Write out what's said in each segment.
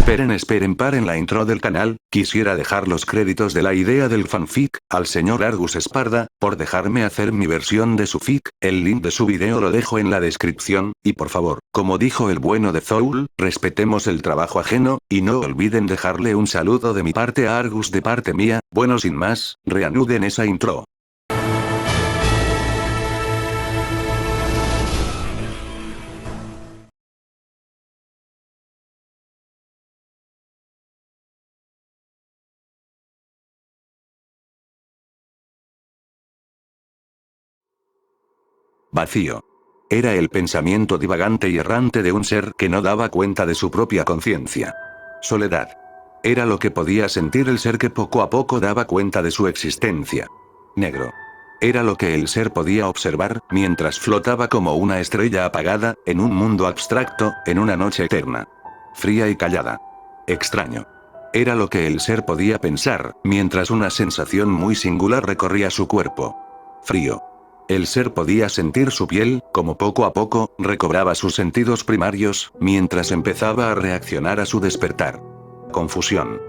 Esperen, paren la intro del canal. Quisiera dejar los créditos de la idea del fanfic al señor Argus Esparda, por dejarme hacer mi versión de su fic. El link de su video lo dejo en la descripción, y por favor, como dijo el bueno de Zoul, respetemos el trabajo ajeno, y no olviden dejarle un saludo de mi parte a Argus de parte mía. Bueno, sin más, reanuden esa intro. Vacío. Era el pensamiento divagante y errante de un ser que no daba cuenta de su propia conciencia. Soledad. Era lo que podía sentir el ser que poco a poco daba cuenta de su existencia. Negro. Era lo que el ser podía observar, mientras flotaba como una estrella apagada, en un mundo abstracto, en una noche eterna. Fría y callada. Extraño. Era lo que el ser podía pensar, mientras una sensación muy singular recorría su cuerpo. Frío. El ser podía sentir su piel, como poco a poco, recobraba sus sentidos primarios, mientras empezaba a reaccionar a su despertar. Confusión.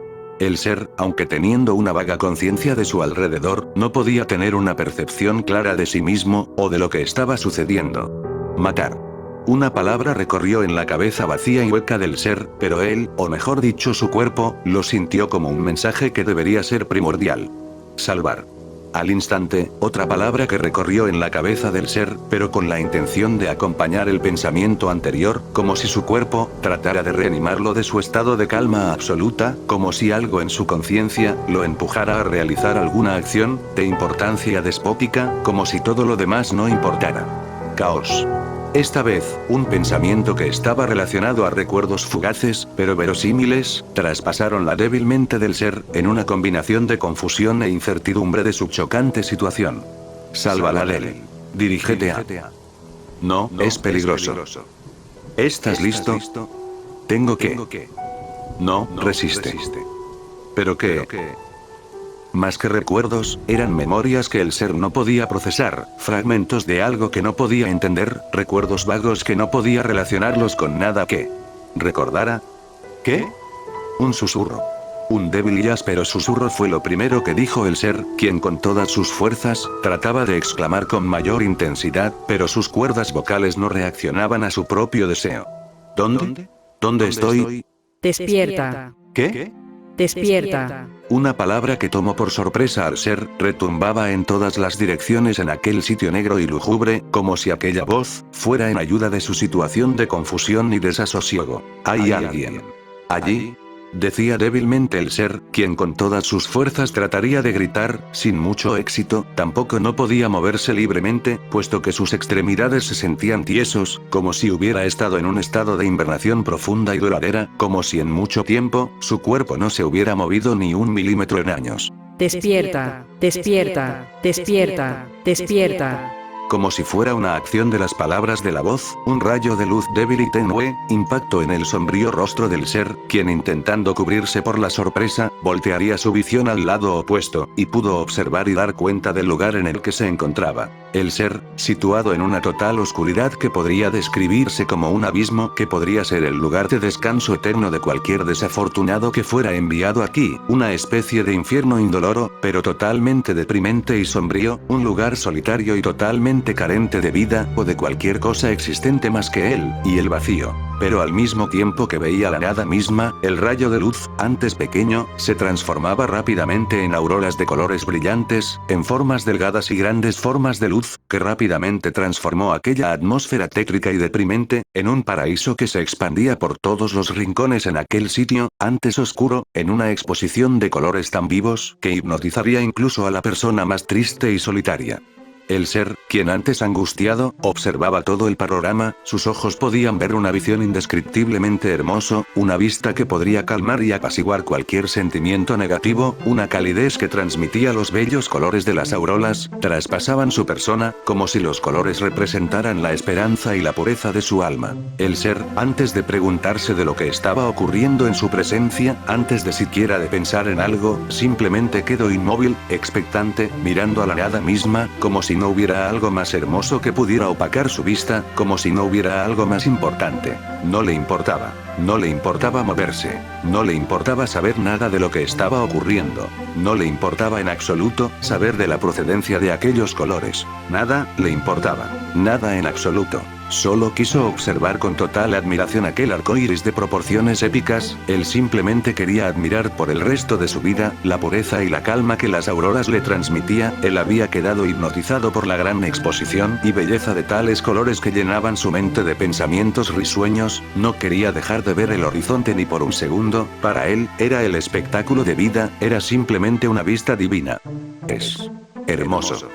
El ser, aunque teniendo una vaga conciencia de su alrededor, no podía tener una percepción clara de sí mismo, o de lo que estaba sucediendo. Matar. Una palabra recorrió en la cabeza vacía y hueca del ser, pero él, o mejor dicho su cuerpo, lo sintió como un mensaje que debería ser primordial. Salvar. Al instante, otra palabra que recorrió en la cabeza del ser, pero con la intención de acompañar el pensamiento anterior, como si su cuerpo tratara de reanimarlo de su estado de calma absoluta, como si algo en su conciencia lo empujara a realizar alguna acción de importancia despótica, como si todo lo demás no importara. Caos. Esta vez, un pensamiento que estaba relacionado a recuerdos fugaces, pero verosímiles, traspasaron la débil mente del ser, en una combinación de confusión e incertidumbre de su chocante situación. Sálvala, Lel. Dirígete a. No, es peligroso. ¿Estás listo? Tengo que. No, resiste. ¿Pero qué? Más que recuerdos, eran memorias que el ser no podía procesar, fragmentos de algo que no podía entender, recuerdos vagos que no podía relacionarlos con nada que recordara. ¿Qué? Un susurro. Un débil y áspero susurro fue lo primero que dijo el ser, quien con todas sus fuerzas, trataba de exclamar con mayor intensidad, pero sus cuerdas vocales no reaccionaban a su propio deseo. ¿Dónde? ¿Dónde estoy? Despierta. ¿Qué? Despierta. Una palabra que tomó por sorpresa al ser, retumbaba en todas las direcciones en aquel sitio negro y lúgubre, como si aquella voz fuera en ayuda de su situación de confusión y desasosiego. ¿Hay alguien allí? Decía débilmente el ser, quien con todas sus fuerzas trataría de gritar, sin mucho éxito, tampoco no podía moverse libremente, puesto que sus extremidades se sentían tiesos, como si hubiera estado en un estado de invernación profunda y duradera, como si en mucho tiempo, su cuerpo no se hubiera movido ni un milímetro en años. Despierta, despierta, despierta, despierta. Como si fuera una acción de las palabras de la voz, un rayo de luz débil y tenue, impactó en el sombrío rostro del ser, quien intentando cubrirse por la sorpresa, voltearía su visión al lado opuesto, y pudo observar y dar cuenta del lugar en el que se encontraba. El ser, situado en una total oscuridad que podría describirse como un abismo, que podría ser el lugar de descanso eterno de cualquier desafortunado que fuera enviado aquí, una especie de infierno indoloro, pero totalmente deprimente y sombrío, un lugar solitario y totalmente carente de vida, o de cualquier cosa existente más que él, y el vacío. Pero al mismo tiempo que veía la nada misma, el rayo de luz, antes pequeño, se transformaba rápidamente en auroras de colores brillantes, en formas delgadas y grandes formas de luz, que rápidamente transformó aquella atmósfera tétrica y deprimente, en un paraíso que se expandía por todos los rincones en aquel sitio, antes oscuro, en una exposición de colores tan vivos, que hipnotizaría incluso a la persona más triste y solitaria. El ser, quien antes angustiado, observaba todo el panorama, sus ojos podían ver una visión indescriptiblemente hermoso, una vista que podría calmar y apaciguar cualquier sentimiento negativo, una calidez que transmitía los bellos colores de las auroras, traspasaban su persona, como si los colores representaran la esperanza y la pureza de su alma. El ser, antes de preguntarse de lo que estaba ocurriendo en su presencia, antes de siquiera de pensar en algo, simplemente quedó inmóvil, expectante, mirando a la nada misma, como si no hubiera algo más hermoso que pudiera opacar su vista, como si no hubiera algo más importante. No le importaba. No le importaba moverse. No le importaba saber nada de lo que estaba ocurriendo. No le importaba en absoluto saber de la procedencia de aquellos colores. Nada le importaba. Nada en absoluto. Solo quiso observar con total admiración aquel arco iris de proporciones épicas. Él simplemente quería admirar por el resto de su vida la pureza y la calma que las auroras le transmitía. Él había quedado hipnotizado por la gran exposición y belleza de tales colores que llenaban su mente de pensamientos risueños. No quería dejar de ver el horizonte ni por un segundo. Para él, era el espectáculo de vida, era simplemente una vista divina. Es hermoso.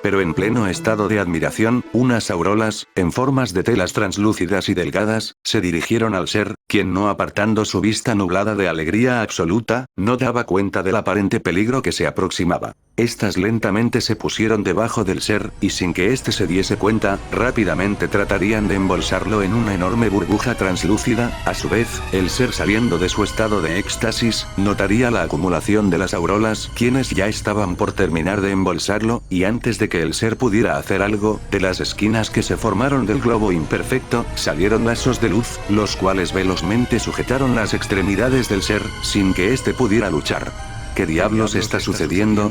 Pero en pleno estado de admiración, unas auroras, en formas de telas translúcidas y delgadas, se dirigieron al ser, quien no apartando su vista nublada de alegría absoluta, no daba cuenta del aparente peligro que se aproximaba. Estas lentamente se pusieron debajo del ser, y sin que éste se diese cuenta, rápidamente tratarían de embolsarlo en una enorme burbuja translúcida. A su vez, el ser saliendo de su estado de éxtasis, notaría la acumulación de las auroras, quienes ya estaban por terminar de embolsarlo, y antes de que el ser pudiera hacer algo, de las esquinas que se formaron del globo imperfecto, salieron lazos de luz, los cuales velozmente sujetaron las extremidades del ser, sin que éste pudiera luchar. ¿Qué diablos está sucediendo?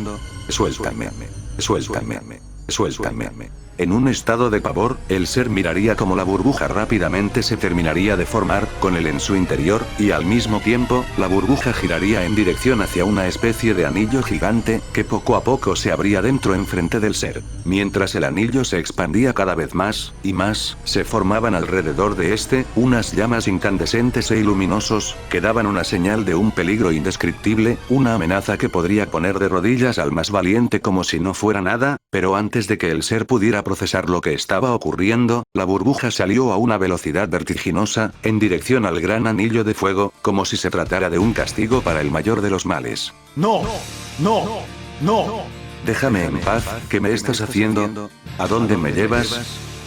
Suéltame. Suéltame. Suéltame. En un estado de pavor, el ser miraría como la burbuja rápidamente se terminaría de formar, con él en su interior, y al mismo tiempo, la burbuja giraría en dirección hacia una especie de anillo gigante, que poco a poco se abría dentro enfrente del ser. Mientras el anillo se expandía cada vez más, y más, se formaban alrededor de este, unas llamas incandescentes e iluminosos, que daban una señal de un peligro indescriptible, una amenaza que podría poner de rodillas al más valiente como si no fuera nada, pero antes de que el ser pudiera procesar lo que estaba ocurriendo, la burbuja salió a una velocidad vertiginosa, en dirección al gran anillo de fuego, como si se tratara de un castigo para el mayor de los males. ¡No! ¡No! ¡No! Déjame en paz, ¿qué me estás haciendo? ¿A dónde me llevas?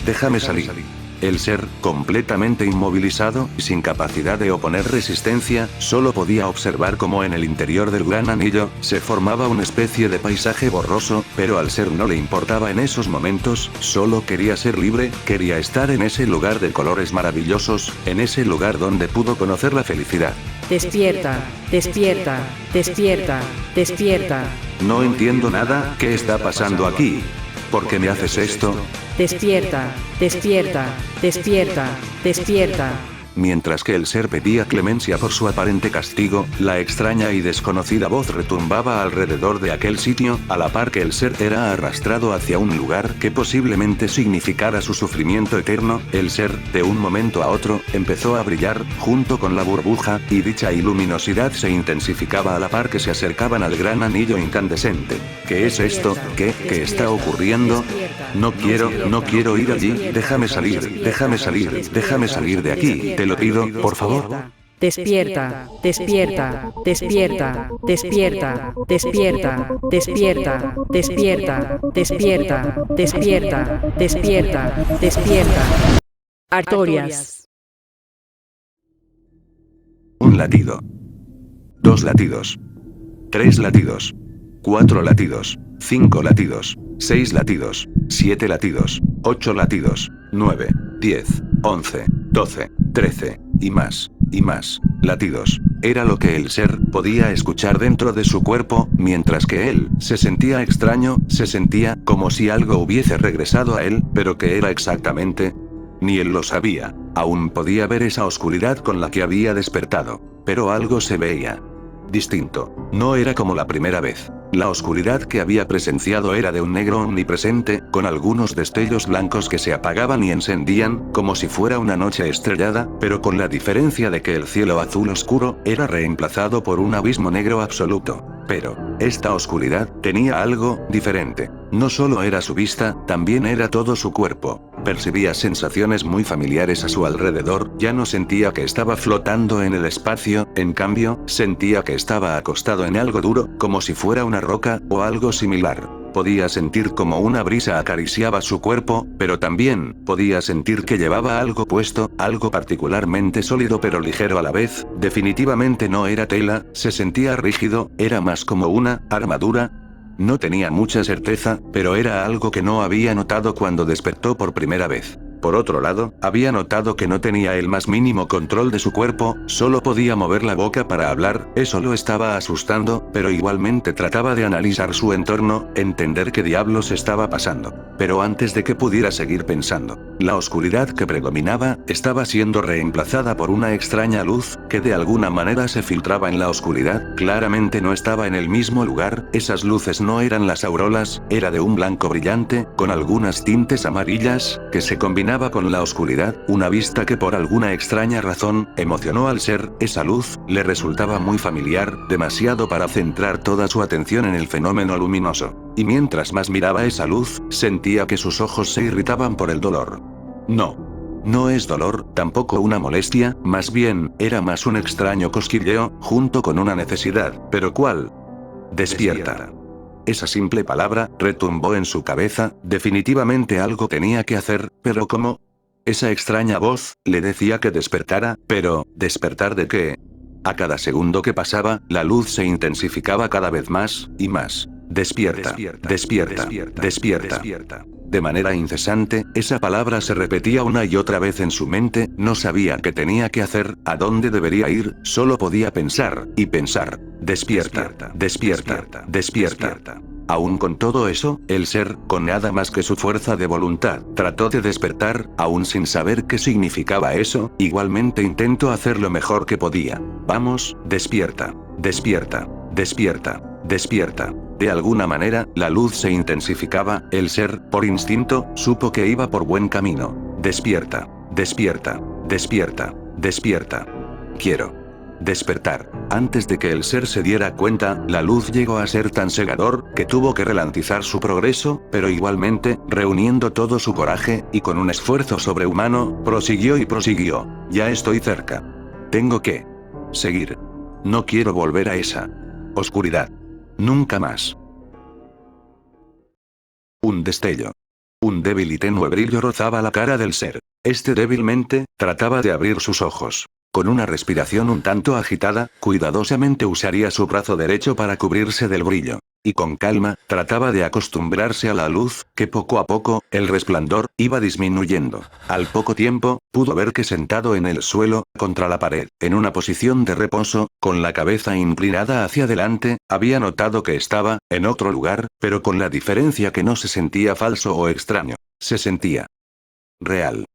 Déjame salir. El ser, completamente inmovilizado, y sin capacidad de oponer resistencia, solo podía observar cómo en el interior del gran anillo, se formaba una especie de paisaje borroso, pero al ser no le importaba en esos momentos, solo quería ser libre, quería estar en ese lugar de colores maravillosos, en ese lugar donde pudo conocer la felicidad. Despierta, despierta, despierta, despierta. No entiendo nada, ¿qué está pasando aquí? ¿Por qué me haces esto? Despierta, despierta, despierta, despierta. Mientras que el ser pedía clemencia por su aparente castigo, la extraña y desconocida voz retumbaba alrededor de aquel sitio, a la par que el ser era arrastrado hacia un lugar que posiblemente significara su sufrimiento eterno. El ser, de un momento a otro, empezó a brillar, junto con la burbuja, y dicha luminosidad se intensificaba a la par que se acercaban al gran anillo incandescente. ¿Qué es esto? ¿Qué está ocurriendo? No quiero ir allí, déjame salir de aquí. Te lo pido, por favor. Despierta, despierta, despierta, despierta, despierta, despierta, despierta, despierta, despierta, despierta, despierta. Artorias. Un latido. 2 latidos. 3 latidos. 4 latidos. 5 latidos. 6 latidos. 7 latidos. 8 latidos. 9, 10, 11, 12, 13, y más latidos. Era lo que el ser podía escuchar dentro de su cuerpo, mientras que él se sentía extraño, se sentía como si algo hubiese regresado a él, pero ¿qué era exactamente? Ni él lo sabía. Aún podía ver esa oscuridad con la que había despertado, pero algo se veía distinto. No era como la primera vez. La oscuridad que había presenciado era de un negro omnipresente, con algunos destellos blancos que se apagaban y encendían, como si fuera una noche estrellada, pero con la diferencia de que el cielo azul oscuro era reemplazado por un abismo negro absoluto. Pero, esta oscuridad tenía algo diferente. No solo era su vista, también era todo su cuerpo. Percibía sensaciones muy familiares a su alrededor, ya no sentía que estaba flotando en el espacio, en cambio, sentía que estaba acostado en algo duro, como si fuera una roca, o algo similar. Podía sentir como una brisa acariciaba su cuerpo, pero también podía sentir que llevaba algo puesto, algo particularmente sólido pero ligero a la vez. Definitivamente no era tela, se sentía rígido, era más como una armadura. No tenía mucha certeza, pero era algo que no había notado cuando despertó por primera vez. Por otro lado, había notado que no tenía el más mínimo control de su cuerpo, solo podía mover la boca para hablar, eso lo estaba asustando, pero igualmente trataba de analizar su entorno, entender qué diablos estaba pasando. Pero antes de que pudiera seguir pensando, la oscuridad que predominaba, estaba siendo reemplazada por una extraña luz, que de alguna manera se filtraba en la oscuridad, claramente no estaba en el mismo lugar, esas luces no eran las auroras, era de un blanco brillante, con algunas tintes amarillas, que se combinaban con la oscuridad, una vista que por alguna extraña razón, emocionó al ser, esa luz, le resultaba muy familiar, demasiado para centrar toda su atención en el fenómeno luminoso. Y mientras más miraba esa luz, sentía que sus ojos se irritaban por el dolor. No es dolor, tampoco una molestia, más bien, era más un extraño cosquilleo, junto con una necesidad, ¿pero cuál? Despierta. Esa simple palabra, retumbó en su cabeza, definitivamente algo tenía que hacer, pero ¿cómo? Esa extraña voz, le decía que despertara, pero, ¿despertar de qué? A cada segundo que pasaba, la luz se intensificaba cada vez más, y más. Despierta, despierta, despierta. De manera incesante, esa palabra se repetía una y otra vez en su mente, no sabía qué tenía que hacer, a dónde debería ir, solo podía pensar, y pensar. Despierta, despierta, despierta. Aún con todo eso, el ser, con nada más que su fuerza de voluntad, trató de despertar, aún sin saber qué significaba eso, igualmente intentó hacer lo mejor que podía. Vamos, despierta, despierta, despierta, despierta. De alguna manera, la luz se intensificaba, el ser, por instinto, supo que iba por buen camino. Despierta, despierta, despierta, despierta. Quiero despertar. Antes de que el ser se diera cuenta, la luz llegó a ser tan cegador, que tuvo que ralentizar su progreso, pero igualmente, reuniendo todo su coraje, y con un esfuerzo sobrehumano, prosiguió y prosiguió. Ya estoy cerca. Tengo que seguir. No quiero volver a esa oscuridad. Nunca más. Un destello. Un débil y tenue brillo rozaba la cara del ser. Este débilmente, trataba de abrir sus ojos. Con una respiración un tanto agitada, cuidadosamente usaría su brazo derecho para cubrirse del brillo. Y con calma, trataba de acostumbrarse a la luz, que poco a poco, el resplandor, iba disminuyendo. Al poco tiempo, pudo ver que sentado en el suelo, contra la pared, en una posición de reposo, con la cabeza inclinada hacia adelante, había notado que estaba, en otro lugar, pero con la diferencia que no se sentía falso o extraño. Se sentía real.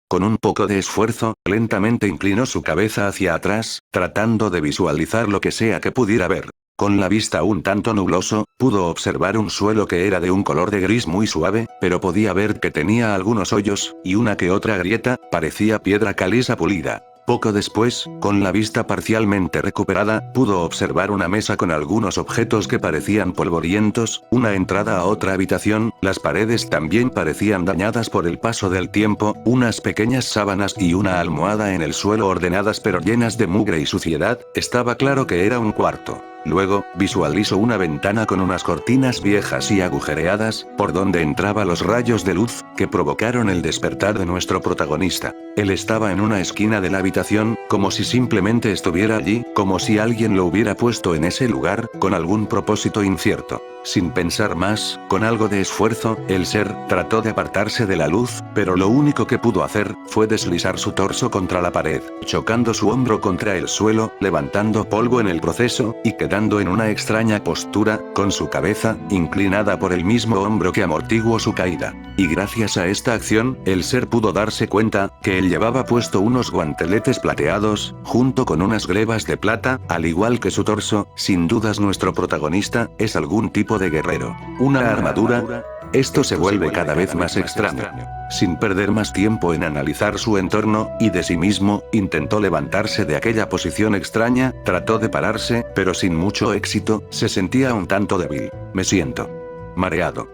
Con un poco de esfuerzo, lentamente inclinó su cabeza hacia atrás, tratando de visualizar lo que sea que pudiera ver. Con la vista un tanto nubloso, pudo observar un suelo que era de un color de gris muy suave, pero podía ver que tenía algunos hoyos, y una que otra grieta, parecía piedra caliza pulida. Poco después, con la vista parcialmente recuperada, pudo observar una mesa con algunos objetos que parecían polvorientos, una entrada a otra habitación, las paredes también parecían dañadas por el paso del tiempo, unas pequeñas sábanas y una almohada en el suelo ordenadas pero llenas de mugre y suciedad, estaba claro que era un cuarto. Luego, visualizó una ventana con unas cortinas viejas y agujereadas, por donde entraban los rayos de luz, que provocaron el despertar de nuestro protagonista. Él estaba en una esquina de la habitación, como si simplemente estuviera allí, como si alguien lo hubiera puesto en ese lugar, con algún propósito incierto. Sin pensar más, con algo de esfuerzo, el ser trató de apartarse de la luz, pero lo único que pudo hacer, fue deslizar su torso contra la pared, chocando su hombro contra el suelo, levantando polvo en el proceso, y quedando en una extraña postura, con su cabeza, inclinada por el mismo hombro que amortiguó su caída. Y gracias a esta acción, el ser pudo darse cuenta, que él llevaba puesto unos guanteletes plateados, junto con unas glebas de plata, al igual que su torso, sin dudas nuestro protagonista, es algún tipo de guerrero. Una armadura. Esto se vuelve cada vez más extraño. Sin perder más tiempo en analizar su entorno, y de sí mismo, intentó levantarse de aquella posición extraña, trató de pararse, pero sin mucho éxito, se sentía un tanto débil. Me siento mareado.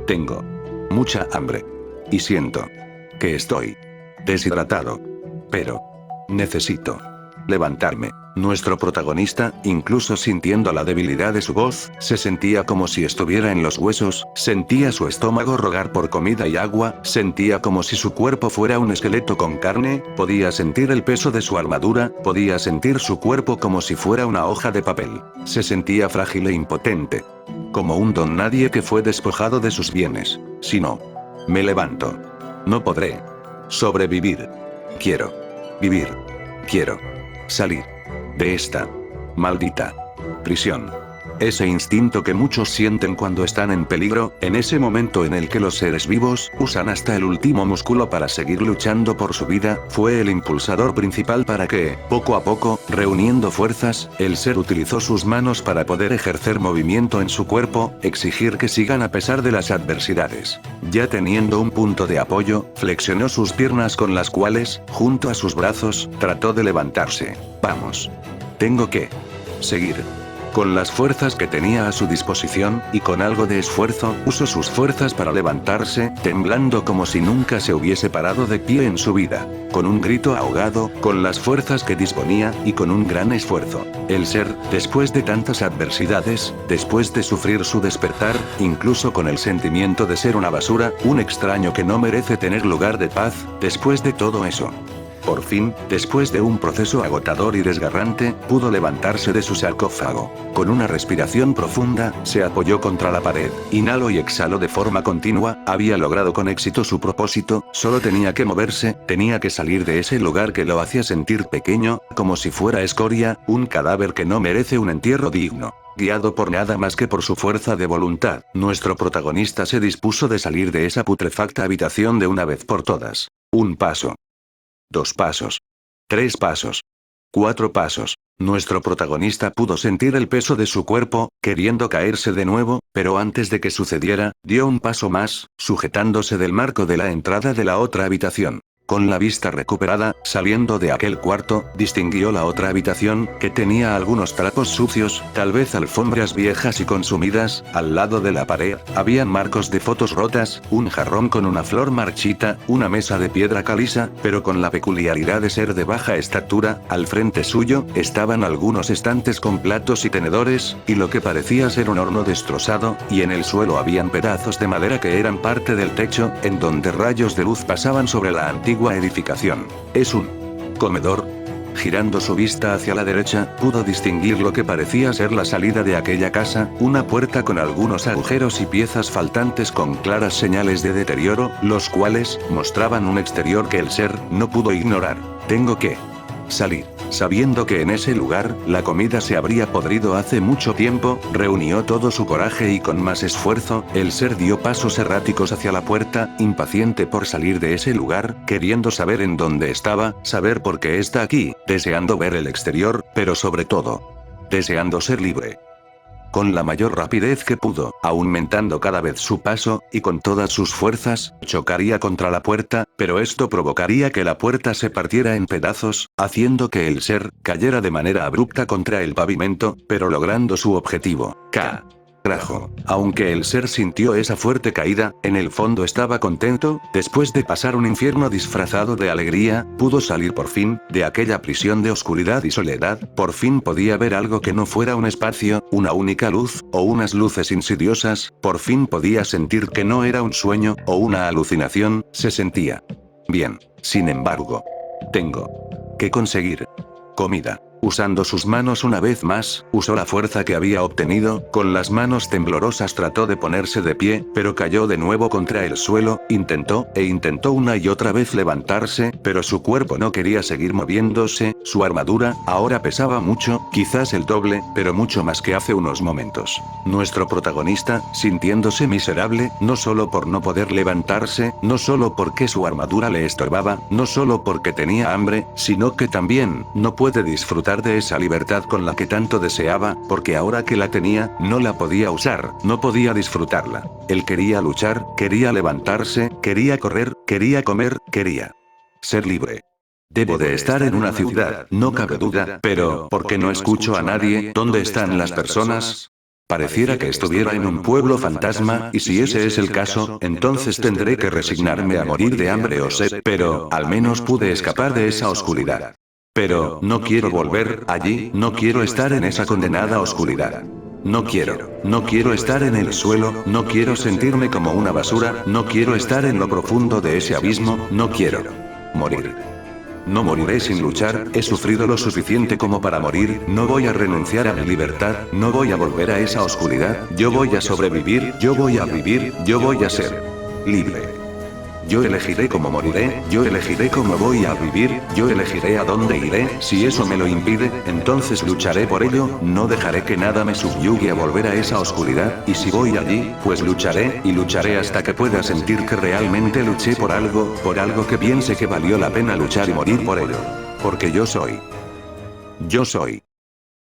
Tengo mucha hambre. Y siento que estoy deshidratado. Pero necesito levantarme. Nuestro protagonista, incluso sintiendo la debilidad de su voz, se sentía como si estuviera en los huesos, sentía su estómago rogar por comida y agua, sentía como si su cuerpo fuera un esqueleto con carne, podía sentir el peso de su armadura, podía sentir su cuerpo como si fuera una hoja de papel. Se sentía frágil e impotente. Como un don nadie que fue despojado de sus bienes. Si no me levanto, no podré Sobrevivir. Quiero. Vivir. Quiero. Salir. De esta. Maldita. Prisión. Ese instinto que muchos sienten cuando están en peligro, en ese momento en el que los seres vivos usan hasta el último músculo para seguir luchando por su vida, fue el impulsador principal para que, poco a poco, reuniendo fuerzas, el ser utilizó sus manos para poder ejercer movimiento en su cuerpo, exigir que sigan a pesar de las adversidades. Ya teniendo un punto de apoyo, flexionó sus piernas con las cuales, junto a sus brazos, trató de levantarse. Vamos. Tengo que seguir. Con las fuerzas que tenía a su disposición, y con algo de esfuerzo, usó sus fuerzas para levantarse, temblando como si nunca se hubiese parado de pie en su vida. Con un grito ahogado, con las fuerzas que disponía, y con un gran esfuerzo. El ser, después de tantas adversidades, después de sufrir su despertar, incluso con el sentimiento de ser una basura, un extraño que no merece tener lugar de paz, después de todo eso. Por fin, después de un proceso agotador y desgarrante, pudo levantarse de su sarcófago. Con una respiración profunda, se apoyó contra la pared, inhaló y exhaló de forma continua, había logrado con éxito su propósito, solo tenía que moverse, tenía que salir de ese lugar que lo hacía sentir pequeño, como si fuera escoria, un cadáver que no merece un entierro digno. Guiado por nada más que por su fuerza de voluntad, nuestro protagonista se dispuso de salir de esa putrefacta habitación de una vez por todas. Un paso. 2 pasos. 3 pasos. 4 pasos. Nuestro protagonista pudo sentir el peso de su cuerpo, queriendo caerse de nuevo, pero antes de que sucediera, dio un paso más, sujetándose del marco de la entrada de la otra habitación. Con la vista recuperada, saliendo de aquel cuarto, distinguió la otra habitación, que tenía algunos trapos sucios, tal vez alfombras viejas y consumidas, al lado de la pared, habían marcos de fotos rotas, un jarrón con una flor marchita, una mesa de piedra caliza, pero con la peculiaridad de ser de baja estatura, al frente suyo, estaban algunos estantes con platos y tenedores, y lo que parecía ser un horno destrozado, y en el suelo habían pedazos de madera que eran parte del techo, en donde rayos de luz pasaban sobre la antigua edificación. Es un comedor. Girando su vista hacia la derecha, pudo distinguir lo que parecía ser la salida de aquella casa, una puerta con algunos agujeros y piezas faltantes con claras señales de deterioro, los cuales mostraban un exterior que el ser no pudo ignorar. Tengo que salir. Sabiendo que en ese lugar, la comida se habría podrido hace mucho tiempo, reunió todo su coraje y con más esfuerzo, el ser dio pasos erráticos hacia la puerta, impaciente por salir de ese lugar, queriendo saber en dónde estaba, saber por qué está aquí, deseando ver el exterior, pero sobre todo, deseando ser libre. Con la mayor rapidez que pudo, aumentando cada vez su paso, y con todas sus fuerzas, chocaría contra la puerta, pero esto provocaría que la puerta se partiera en pedazos, haciendo que el ser cayera de manera abrupta contra el pavimento, pero logrando su objetivo. Carajo. Aunque el ser sintió esa fuerte caída, en el fondo estaba contento, después de pasar un infierno disfrazado de alegría, pudo salir por fin, de aquella prisión de oscuridad y soledad, por fin podía ver algo que no fuera un espacio, una única luz, o unas luces insidiosas, por fin podía sentir que no era un sueño, o una alucinación, se sentía bien. Sin embargo, tengo que conseguir comida. Usando sus manos una vez más, usó la fuerza que había obtenido, con las manos temblorosas trató de ponerse de pie, pero cayó de nuevo contra el suelo, intentó una y otra vez levantarse, pero su cuerpo no quería seguir moviéndose, su armadura, ahora pesaba mucho, quizás el doble, pero mucho más que hace unos momentos. Nuestro protagonista, sintiéndose miserable, no solo por no poder levantarse, no solo porque su armadura le estorbaba, no solo porque tenía hambre, sino que también, no puede disfrutar de esa libertad con la que tanto deseaba, porque ahora que la tenía, no la podía usar, no podía disfrutarla. Él quería luchar, quería levantarse, quería correr, quería comer, quería ser libre. Debo de estar en una ciudad, no cabe duda, pero, ¿por qué no escucho a nadie? ¿Dónde están las personas? Pareciera que estuviera en un pueblo fantasma, y si ese es el caso, entonces tendré que resignarme a morir de hambre o sed, pero, al menos pude escapar de esa oscuridad. Pero, no quiero volver allí, no quiero estar en esa condenada oscuridad. No quiero estar en el suelo, no quiero sentirme como una basura, no quiero estar en lo profundo de ese abismo, no quiero morir. No moriré sin luchar, he sufrido lo suficiente como para morir, no voy a renunciar a mi libertad, no voy a volver a esa oscuridad, yo voy a sobrevivir, yo voy a vivir, yo voy a ser libre. Yo elegiré cómo moriré, yo elegiré cómo voy a vivir, yo elegiré a dónde iré, si eso me lo impide, entonces lucharé por ello, no dejaré que nada me subyugue a volver a esa oscuridad, y si voy allí, pues lucharé, y lucharé hasta que pueda sentir que realmente luché por algo que piense que valió la pena luchar y morir por ello. Porque yo soy. Yo soy.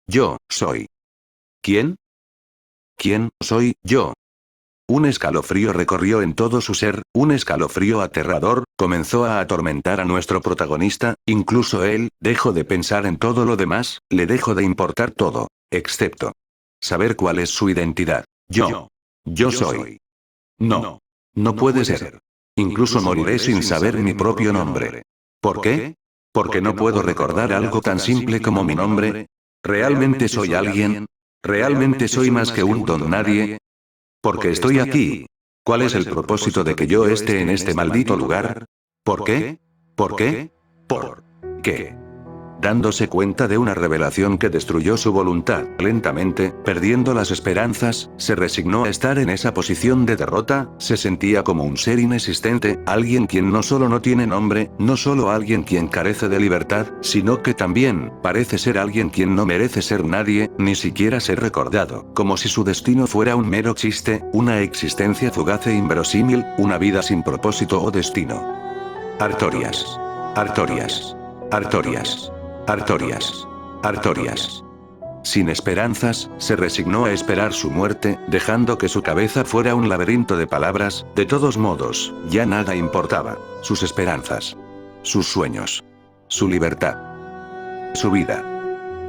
Yo soy. ¿Quién? ¿Quién soy yo? Un escalofrío recorrió en todo su ser, un escalofrío aterrador, comenzó a atormentar a nuestro protagonista, incluso él, dejó de pensar en todo lo demás, le dejó de importar todo, excepto saber cuál es su identidad. Yo soy. No. No puede ser. Incluso moriré sin saber mi propio nombre. ¿Por qué? Porque no puedo recordar algo tan simple como mi nombre. ¿Realmente soy alguien? ¿Realmente soy más que un don nadie? Porque estoy aquí. ¿Cuál es el propósito de que yo esté en este maldito lugar? ¿Por qué? ¿Por qué? ¿Por qué? Dándose cuenta de una revelación que destruyó su voluntad, lentamente, perdiendo las esperanzas, se resignó a estar en esa posición de derrota, se sentía como un ser inexistente, alguien quien no solo no tiene nombre, no solo alguien quien carece de libertad, sino que también, parece ser alguien quien no merece ser nadie, ni siquiera ser recordado, como si su destino fuera un mero chiste, una existencia fugaz e inverosímil, una vida sin propósito o destino. Artorias. Artorias. Artorias. Artorias. Artorias. Sin esperanzas, se resignó a esperar su muerte, dejando que su cabeza fuera un laberinto de palabras, de todos modos, ya nada importaba, sus esperanzas. Sus sueños. Su libertad. Su vida.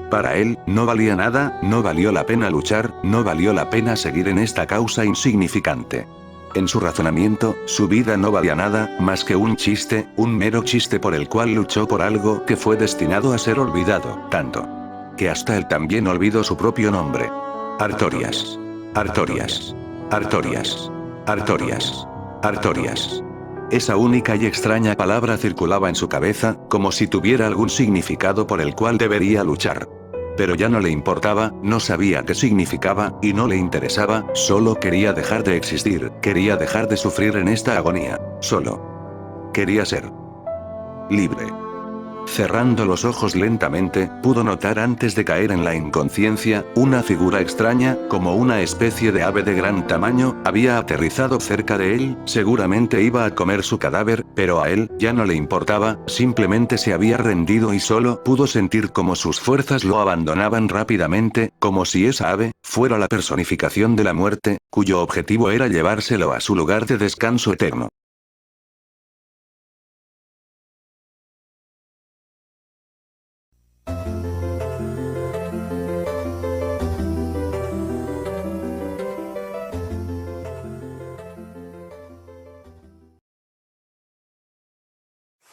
Para él, no valía nada, no valió la pena luchar, no valió la pena seguir en esta causa insignificante. En su razonamiento, su vida no valía nada, más que un chiste, un mero chiste por el cual luchó por algo que fue destinado a ser olvidado, tanto que hasta él también olvidó su propio nombre. Artorias. Artorias. Artorias. Artorias. Artorias. Esa única y extraña palabra circulaba en su cabeza, como si tuviera algún significado por el cual debería luchar. Pero ya no le importaba, no sabía qué significaba, y no le interesaba, solo quería dejar de existir, quería dejar de sufrir en esta agonía, solo quería ser libre. Cerrando los ojos lentamente, pudo notar antes de caer en la inconsciencia, una figura extraña, como una especie de ave de gran tamaño, había aterrizado cerca de él, seguramente iba a comer su cadáver, pero a él, ya no le importaba, simplemente se había rendido y solo pudo sentir como sus fuerzas lo abandonaban rápidamente, como si esa ave, fuera la personificación de la muerte, cuyo objetivo era llevárselo a su lugar de descanso eterno.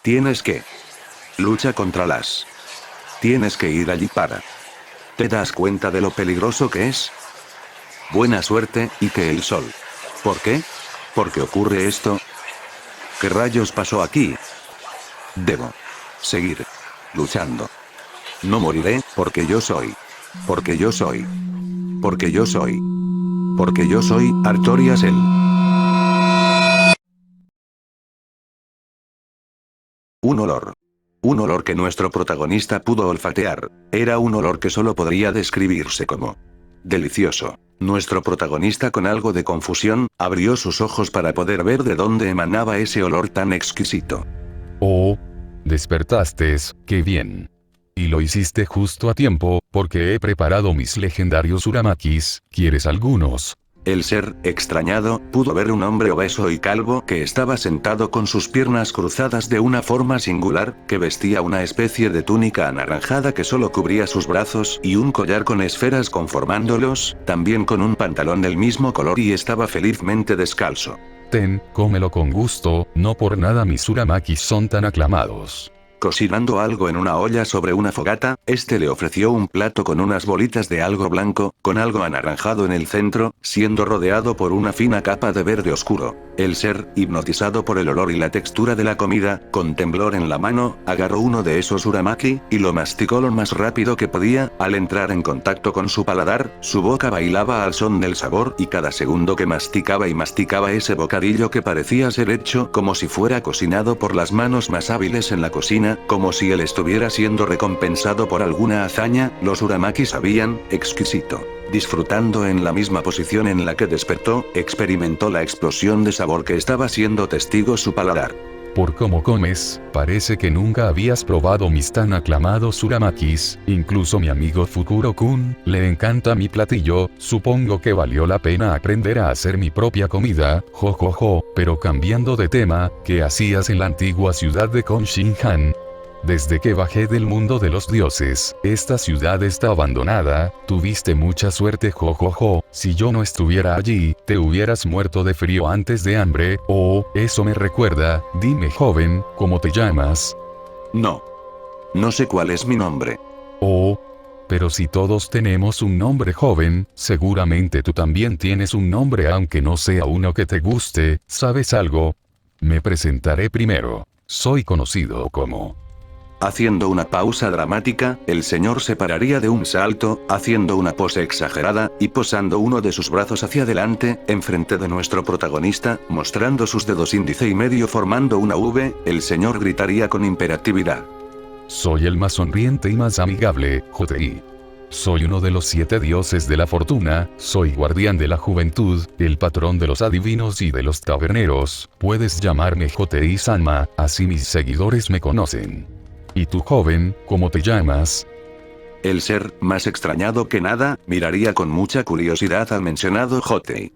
Tienes que lucha contra las. Tienes que ir allí para. ¿Te das cuenta de lo peligroso que es? Buena suerte, y que el sol. ¿Por qué? ¿Por qué ocurre esto? ¿Qué rayos pasó aquí? Debo seguir luchando. No moriré, porque yo soy. Porque yo soy. Porque yo soy. Porque yo soy Artorias el. Un olor. Un olor que nuestro protagonista pudo olfatear. Era un olor que solo podría describirse como delicioso. Nuestro protagonista, con algo de confusión, abrió sus ojos para poder ver de dónde emanaba ese olor tan exquisito. Oh, despertaste, qué bien. Y lo hiciste justo a tiempo, porque he preparado mis legendarios uramakis, ¿quieres algunos? El ser, extrañado, pudo ver un hombre obeso y calvo que estaba sentado con sus piernas cruzadas de una forma singular, que vestía una especie de túnica anaranjada que solo cubría sus brazos y un collar con esferas conformándolos, también con un pantalón del mismo color, y estaba felizmente descalzo. Ten, cómelo con gusto, no por nada mis uramakis son tan aclamados. Cocinando algo en una olla sobre una fogata, Este le ofreció un plato con unas bolitas de algo blanco, con algo anaranjado en el centro, siendo rodeado por una fina capa de verde oscuro. El ser, hipnotizado por el olor y la textura de la comida, con temblor en la mano, agarró uno de esos uramaki, y lo masticó lo más rápido que podía. Al entrar en contacto con su paladar, su boca bailaba al son del sabor, y cada segundo que masticaba y masticaba ese bocadillo que parecía ser hecho como si fuera cocinado por las manos más hábiles en la cocina, como si él estuviera siendo recompensado por alguna hazaña, los uramaki sabían, exquisito. Disfrutando en la misma posición en la que despertó, experimentó la explosión de sabor que estaba siendo testigo su paladar. Por cómo comes, parece que nunca habías probado mis tan aclamados uramakis, incluso mi amigo Fukuro-kun, le encanta mi platillo, supongo que valió la pena aprender a hacer mi propia comida, pero cambiando de tema, ¿qué hacías en la antigua ciudad de Konshinhan? Desde que bajé del mundo de los dioses, esta ciudad está abandonada, tuviste mucha suerte si yo no estuviera allí, te hubieras muerto de frío antes de hambre, eso me recuerda, dime joven, ¿cómo te llamas? No. No sé cuál es mi nombre. Pero si todos tenemos un nombre joven, seguramente tú también tienes un nombre aunque no sea uno que te guste, ¿sabes algo? Me presentaré primero. Soy conocido como... Haciendo una pausa dramática, el señor se pararía de un salto, haciendo una pose exagerada, y posando uno de sus brazos hacia adelante, enfrente de nuestro protagonista, mostrando sus dedos índice y medio formando una V, el señor gritaría con imperatividad. Soy el más sonriente y más amigable, Hotei. Soy uno de los 7 dioses de la fortuna, soy guardián de la juventud, el patrón de los adivinos y de los taberneros, puedes llamarme Hotei-sama, así mis seguidores me conocen. ¿Y tú joven, cómo te llamas? El ser, más extrañado que nada, miraría con mucha curiosidad al mencionado Hotei.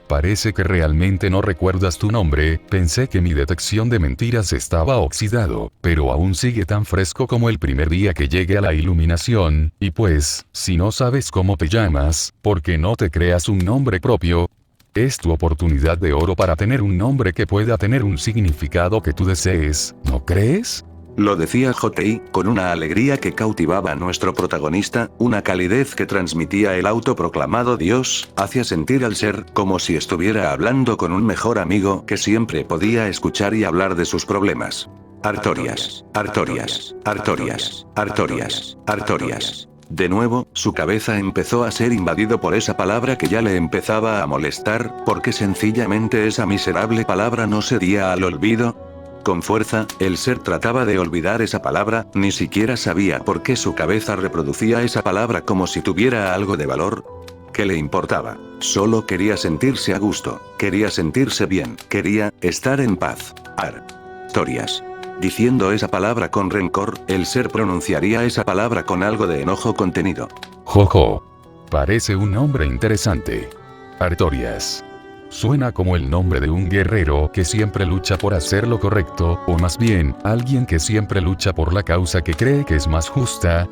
Parece que realmente no recuerdas tu nombre, pensé que mi detección de mentiras estaba oxidado, pero aún sigue tan fresco como el primer día que llegué a la iluminación, y pues, si no sabes cómo te llamas, ¿por qué no te creas un nombre propio? Es tu oportunidad de oro para tener un nombre que pueda tener un significado que tú desees, ¿no crees? Lo decía Hotei, con una alegría que cautivaba a nuestro protagonista, una calidez que transmitía el autoproclamado dios, hacía sentir al ser como si estuviera hablando con un mejor amigo que siempre podía escuchar y hablar de sus problemas. Artorias, Artorias, Artorias, Artorias, Artorias. De nuevo, su cabeza empezó a ser invadido por esa palabra que ya le empezaba a molestar, porque sencillamente esa miserable palabra no cedía al olvido. Con fuerza, el ser trataba de olvidar esa palabra, ni siquiera sabía por qué su cabeza reproducía esa palabra como si tuviera algo de valor. ¿Qué le importaba? Solo quería sentirse a gusto, quería sentirse bien, quería estar en paz. Artorias. Diciendo esa palabra con rencor, el ser pronunciaría esa palabra con algo de enojo contenido. Parece un nombre interesante. Artorias. Suena como el nombre de un guerrero que siempre lucha por hacer lo correcto, o más bien, alguien que siempre lucha por la causa que cree que es más justa.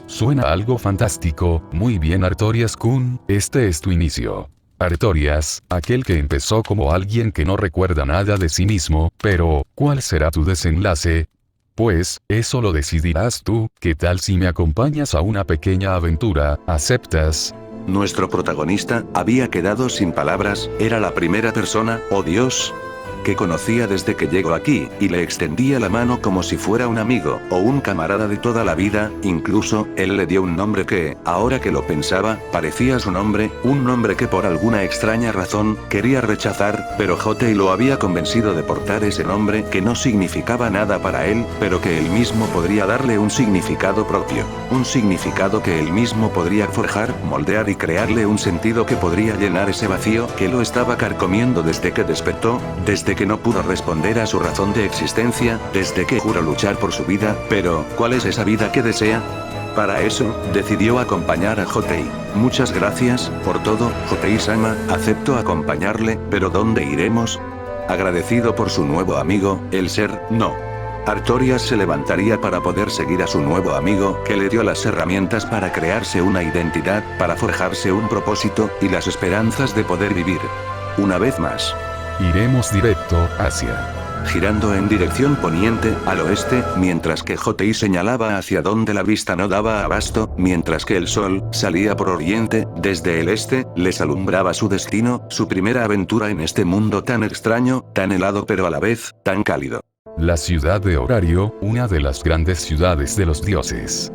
Suena algo fantástico, muy bien Artorias-kun, este es tu inicio. Artorias, aquel que empezó como alguien que no recuerda nada de sí mismo, pero, ¿cuál será tu desenlace? Pues, eso lo decidirás tú, ¿qué tal si me acompañas a una pequeña aventura, aceptas? Nuestro protagonista había quedado sin palabras, era la primera persona, oh Dios, que conocía desde que llegó aquí, y le extendía la mano como si fuera un amigo, o un camarada de toda la vida, incluso, él le dio un nombre que, ahora que lo pensaba, parecía su nombre, un nombre que por alguna extraña razón, quería rechazar, pero Hotei lo había convencido de portar ese nombre que no significaba nada para él, pero que él mismo podría darle un significado propio, un significado que él mismo podría forjar, moldear y crearle un sentido que podría llenar ese vacío que lo estaba carcomiendo desde que despertó, desde que no pudo responder a su razón de existencia, desde que juró luchar por su vida, pero, ¿cuál es esa vida que desea? Para eso, decidió acompañar a Hotei. Muchas gracias, por todo, Hotei-sama, acepto acompañarle, pero ¿dónde iremos? Agradecido por su nuevo amigo, el ser, no. Artorias se levantaría para poder seguir a su nuevo amigo, que le dio las herramientas para crearse una identidad, para forjarse un propósito, y las esperanzas de poder vivir. Una vez más. Iremos directo hacia girando en dirección poniente, al oeste, mientras que Jotei señalaba hacia donde la vista no daba abasto, mientras que el sol salía por oriente, desde el este, les alumbraba su destino, su primera aventura en este mundo tan extraño, tan helado pero a la vez, tan cálido. La ciudad de Horario, una de las grandes ciudades de los dioses.